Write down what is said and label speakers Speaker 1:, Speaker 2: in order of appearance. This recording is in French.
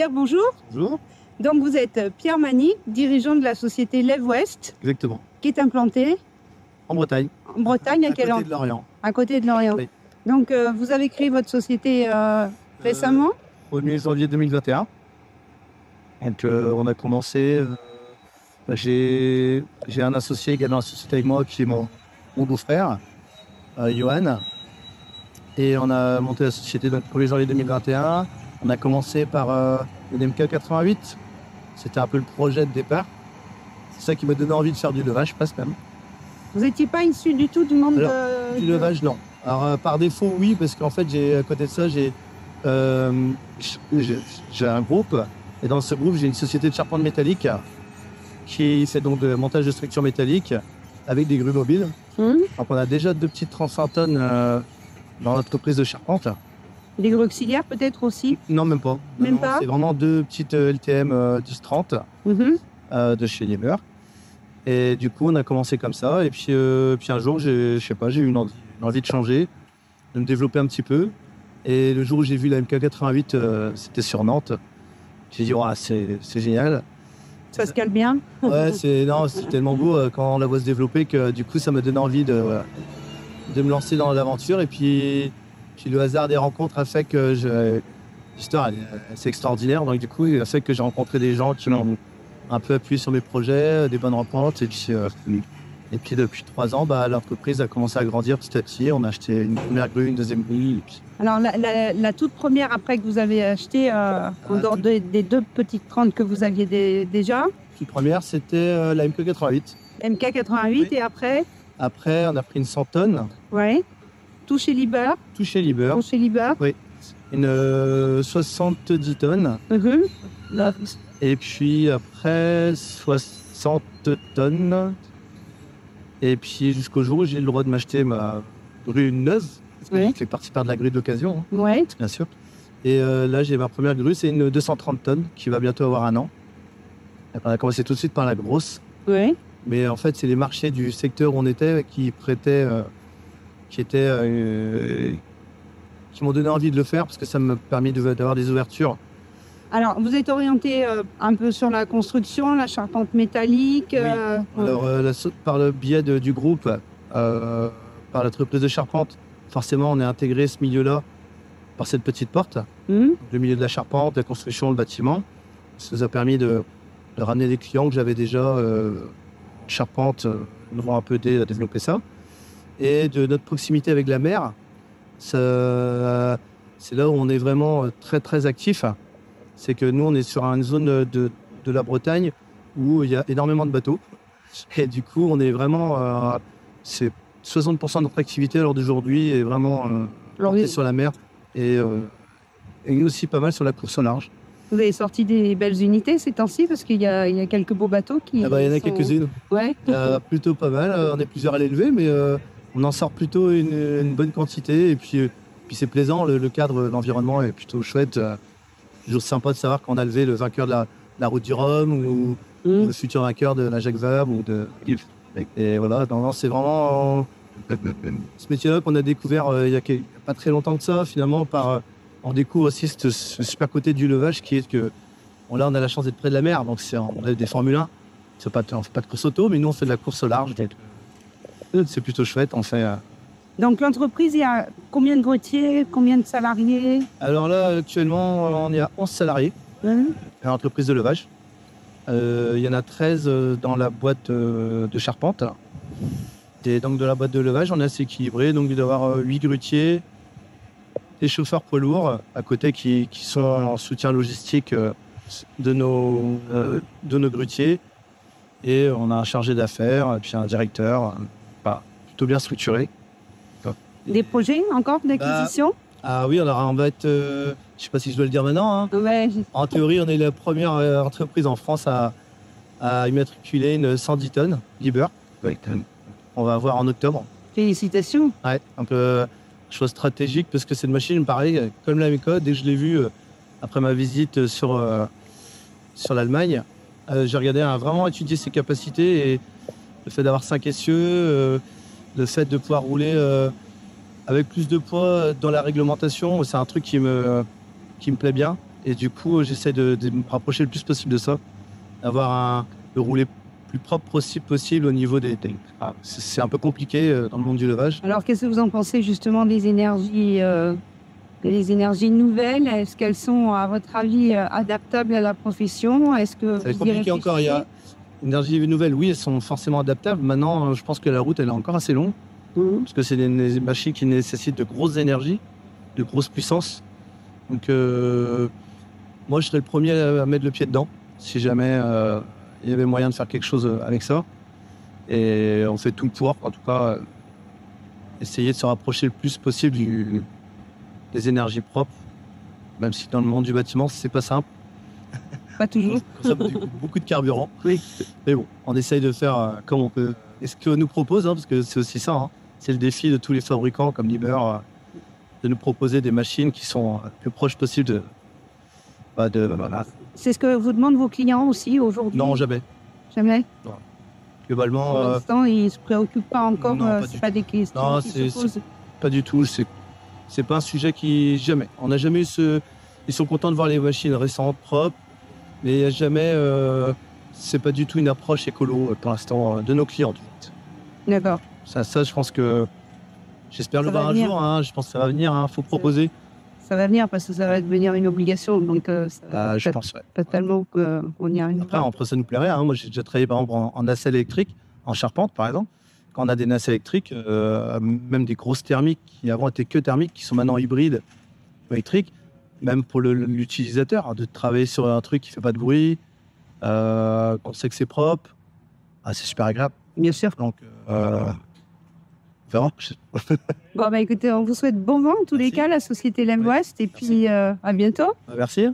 Speaker 1: Pierre, bonjour.
Speaker 2: Bonjour.
Speaker 1: Donc vous êtes Pierre Mani, dirigeant de la société Lève Ouest,
Speaker 2: Exactement.
Speaker 1: qui est implantée
Speaker 2: En Bretagne.
Speaker 1: en Bretagne,
Speaker 2: À côté de Lorient.
Speaker 1: à côté de Lorient.
Speaker 2: Oui.
Speaker 1: Donc vous avez créé votre société récemment.
Speaker 2: Au 1er janvier 2021. Donc on a commencé. J'ai un associé également dans la société avec moi qui est mon beau-frère, Johan. Et on a monté la société donc, le 1er janvier 2021. On a commencé par le MK88. C'était un peu le projet de départ. C'est ça qui m'a donné envie de faire du levage, presque même.
Speaker 1: Vous n'étiez pas issu du tout du monde
Speaker 2: Du levage, non. Alors par défaut, oui, parce qu'en fait, à côté de ça, j'ai un groupe. Et dans ce groupe, j'ai une société de charpente métallique qui fait donc de montage de structures métalliques avec des grues mobiles. Donc on a déjà 2 petites 35 tonnes dans l'entreprise de charpente.
Speaker 1: Des grues auxiliaires peut-être aussi?
Speaker 2: Non, même pas.
Speaker 1: Même pas.
Speaker 2: C'est vraiment 2 petites LTM 10-30 de chez Lieber. Et du coup, on a commencé comme ça. Et puis un jour, j'ai eu une envie de changer, de me développer un petit peu. Et le jour où j'ai vu la MK88, c'était sur Nantes. J'ai dit, oh, c'est génial.
Speaker 1: Ça se cale bien?
Speaker 2: Ouais, c'est tellement beau quand on la voit se développer que du coup, ça m'a donné envie de me lancer dans l'aventure. Et puis le hasard des rencontres a fait que l'histoire, c'est extraordinaire. Donc du coup, il a fait que j'ai rencontré des gens qui m'ont un peu appuyé sur mes projets, des bonnes rencontres. Et puis depuis 3 ans, l'entreprise a commencé à grandir petit à petit. On a acheté une première grue, une deuxième grue.
Speaker 1: Alors la toute première après que vous avez acheté, en dehors des 2 petites 30 que vous aviez déjà?
Speaker 2: La toute première, c'était la MK88.
Speaker 1: MK88
Speaker 2: Oui.
Speaker 1: Et après?
Speaker 2: Après, on a pris une 100 tonnes.
Speaker 1: Ouais. Tout chez Lieber?
Speaker 2: Tout chez Lieber.
Speaker 1: Tout chez Lieber?
Speaker 2: Oui. Une 70 tonnes. Et puis après, 60 tonnes. Et puis jusqu'au jour où j'ai le droit de m'acheter ma grue neuve. Parce que je fais partie de la grue d'occasion,
Speaker 1: Oui.
Speaker 2: bien sûr. Et là, j'ai ma première grue, c'est une 230 tonnes qui va bientôt avoir 1 an. Et on a commencé tout de suite par la grosse.
Speaker 1: Oui.
Speaker 2: Mais en fait, c'est les marchés du secteur où on était qui prêtaient, qui m'ont donné envie de le faire parce que ça m'a permis d'avoir des ouvertures.
Speaker 1: Alors, vous êtes orienté un peu sur la construction, la charpente métallique.
Speaker 2: Oui. Alors, par le biais du groupe, par l'entreprise de charpente, forcément, on est intégré ce milieu-là par cette petite porte, le milieu de la charpente, la construction, le bâtiment. Ça nous a permis de ramener des clients que j'avais déjà. Charpente nous ont un peu aidé à développer ça. Et de notre proximité avec la mer, c'est là où on est vraiment très, très actif. C'est que nous, on est sur une zone de la Bretagne où il y a énormément de bateaux. Et du coup, on est vraiment... c'est 60% de notre activité à l'heure d'aujourd'hui est vraiment sur la mer et aussi pas mal sur la course au large.
Speaker 1: Vous avez sorti des belles unités ces temps-ci parce qu'il y a quelques beaux bateaux qui...
Speaker 2: Il y en a quelques-unes.
Speaker 1: Ouais.
Speaker 2: Plutôt pas mal. On est plusieurs à l'élever, mais on en sort plutôt une bonne quantité. Et puis c'est plaisant, le cadre, l'environnement est plutôt chouette. Toujours sympa de savoir qu'on a levé le vainqueur de la route du Rhum ou le futur vainqueur de la Jacques Vabre ou de... Et voilà, c'est vraiment ce métier-là qu'on a découvert il y a pas très longtemps que ça, finalement, on découvre aussi ce super côté du levage qui est que là, on a la chance d'être près de la mer, donc on a des Formule 1. On ne fait pas de course auto, mais nous, on fait de la course au large. C'est plutôt chouette, on fait...
Speaker 1: Donc l'entreprise, il y a combien de grutiers, combien de salariés?
Speaker 2: Alors là, actuellement, on est à 11 salariés dans l'entreprise de levage. Il y en a 13 dans la boîte de charpente. Et donc de la boîte de levage, on est assez équilibré. Donc il doit y avoir 8 grutiers, des chauffeurs poids lourds à côté qui sont en soutien logistique de nos grutiers. Et on a un chargé d'affaires, puis un directeur, plutôt bien structuré.
Speaker 1: Des projets encore d'acquisition?
Speaker 2: Ah oui, on va être, je ne sais pas si je dois le dire maintenant. Hein.
Speaker 1: Ouais.
Speaker 2: En théorie, on est la première entreprise en France à immatriculer une 110 tonnes Lieber. On va voir en octobre.
Speaker 1: Félicitations.
Speaker 2: Ouais, un peu chose stratégique parce que cette machine, pareil, comme la méthode, dès que je l'ai vue après ma visite sur l'Allemagne, j'ai regardé à vraiment étudier ses capacités et le fait d'avoir 5 essieux, le fait de pouvoir rouler avec plus de poids dans la réglementation, c'est un truc qui me plaît bien. Et du coup, j'essaie de me rapprocher le plus possible de ça, de rouler plus propre possible au niveau des. C'est un peu compliqué dans le monde du levage.
Speaker 1: Alors, qu'est-ce que vous en pensez justement des énergies nouvelles? Est-ce qu'elles sont, à votre avis, adaptables à la profession? Est-ce que
Speaker 2: c'est compliqué encore. Il y a énergies nouvelles, oui, elles sont forcément adaptables. Maintenant, je pense que la route, elle est encore assez longue, parce que c'est des machines qui nécessitent de grosses énergies, de grosses puissances. Donc, moi, je serais le premier à mettre le pied dedans, si jamais il y avait moyen de faire quelque chose avec ça. Et on fait tout pour, en tout cas, essayer de se rapprocher le plus possible des énergies propres, même si dans le monde du bâtiment, c'est pas simple.
Speaker 1: Pas toujours.
Speaker 2: Ça consomme beaucoup de carburant. Oui. Mais bon, on essaye de faire comme on peut. Et ce que nous propose, parce que c'est aussi ça, hein, c'est le défi de tous les fabricants comme Liebherr, de nous proposer des machines qui sont le plus proches possible voilà.
Speaker 1: C'est ce que vous demandent vos clients aussi aujourd'hui?
Speaker 2: Non, jamais.
Speaker 1: Jamais?
Speaker 2: Non. Globalement.
Speaker 1: Pour l'instant, ils ne se préoccupent pas encore. C'est pas des questions.
Speaker 2: Non,
Speaker 1: qui se posent.
Speaker 2: Pas du tout. C'est pas un sujet qui. Jamais. On n'a jamais eu ce. Ils sont contents de voir les machines récentes, propres, mais il n'y a jamais. C'est pas du tout une approche écolo pour l'instant de nos clients.
Speaker 1: D'accord.
Speaker 2: Ça, je pense que. J'espère le voir un jour. Hein, je pense que ça va venir. Il faut proposer.
Speaker 1: Ça va venir parce que ça va devenir une obligation. Donc,
Speaker 2: je pense, ouais.
Speaker 1: Pas tellement qu'on y arrive.
Speaker 2: Après, ça nous plairait. Hein. Moi, j'ai déjà travaillé par exemple en nacelle électrique, en charpente par exemple. Quand on a des nacelles électriques, même des grosses thermiques qui avant étaient que thermiques, qui sont maintenant hybrides électriques, même pour l'utilisateur, hein, de travailler sur un truc qui fait pas de bruit, qu'on sait que c'est propre, c'est super agréable.
Speaker 1: Bien sûr.
Speaker 2: Donc, on verra.
Speaker 1: Bon, écoutez, on vous souhaite bon vent en tous les cas, la société Lemwest, et puis à bientôt.
Speaker 2: Merci.